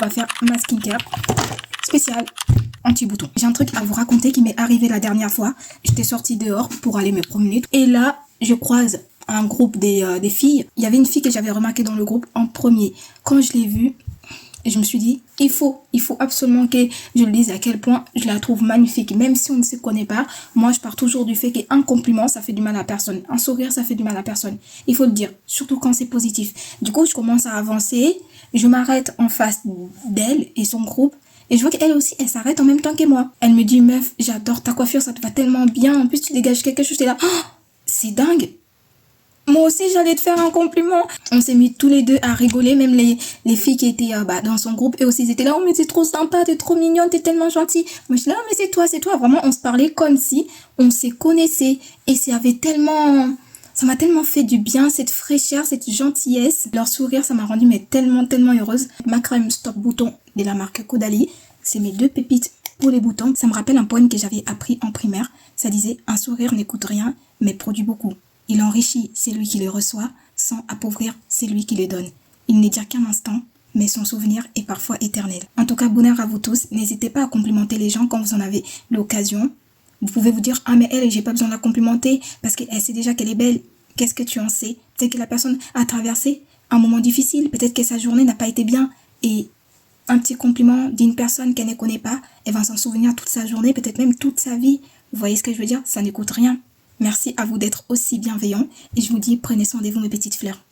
On va faire ma skincare spéciale anti-bouton. J'ai un truc à vous raconter qui m'est arrivé la dernière fois. J'étais sortie dehors pour aller me promener. Et là, je croise un groupe des filles. Il y avait une fille que j'avais remarquée dans le groupe en premier. Quand je l'ai vue, je me suis dit, il faut absolument que je le dise à quel point je la trouve magnifique. Même si on ne se connaît pas, moi je pars toujours du fait qu'un compliment, ça fait du mal à personne. Un sourire, ça fait du mal à personne. Il faut le dire, surtout quand c'est positif. Du coup, je commence à avancer. Je m'arrête en face d'elle et son groupe. Et je vois qu'elle aussi, elle s'arrête en même temps que moi. Elle me dit, meuf, j'adore ta coiffure, ça te va tellement bien. En plus, tu dégages quelque chose. J'étais là, oh, c'est dingue. Moi aussi, j'allais te faire un compliment. On s'est mis tous les deux à rigoler, même les filles qui étaient dans son groupe, eux aussi, ils étaient là, oh, mais c'est trop sympa, t'es trop mignonne, t'es tellement gentille. Moi, je suis là, oh, mais c'est toi. Vraiment, on se parlait comme si on se connaissait. Et ça m'a tellement fait du bien, cette fraîcheur, cette gentillesse. Leur sourire, ça m'a rendue mais tellement heureuse. Ma crème Stop Bouton de la marque Caudalie, c'est mes 2 pépites pour les boutons. Ça me rappelle un poème que j'avais appris en primaire. Ça disait, un sourire n'écoute rien, mais produit beaucoup. Il enrichit celui qui le reçoit, sans appauvrir celui qui le donne. Il n'est dire qu'un instant, mais son souvenir est parfois éternel. En tout cas, bonheur à vous tous. N'hésitez pas à complimenter les gens quand vous en avez l'occasion. Vous pouvez vous dire, ah mais elle, j'ai pas besoin de la complimenter parce qu'elle sait déjà qu'elle est belle. Qu'est-ce que tu en sais? Peut-être que la personne a traversé un moment difficile. Peut-être que sa journée n'a pas été bien. Et un petit compliment d'une personne qu'elle ne connaît pas, elle va s'en souvenir toute sa journée, peut-être même toute sa vie. Vous voyez ce que je veux dire? Ça ne coûte rien. Merci à vous d'être aussi bienveillants et je vous dis prenez soin de vous mes petites fleurs.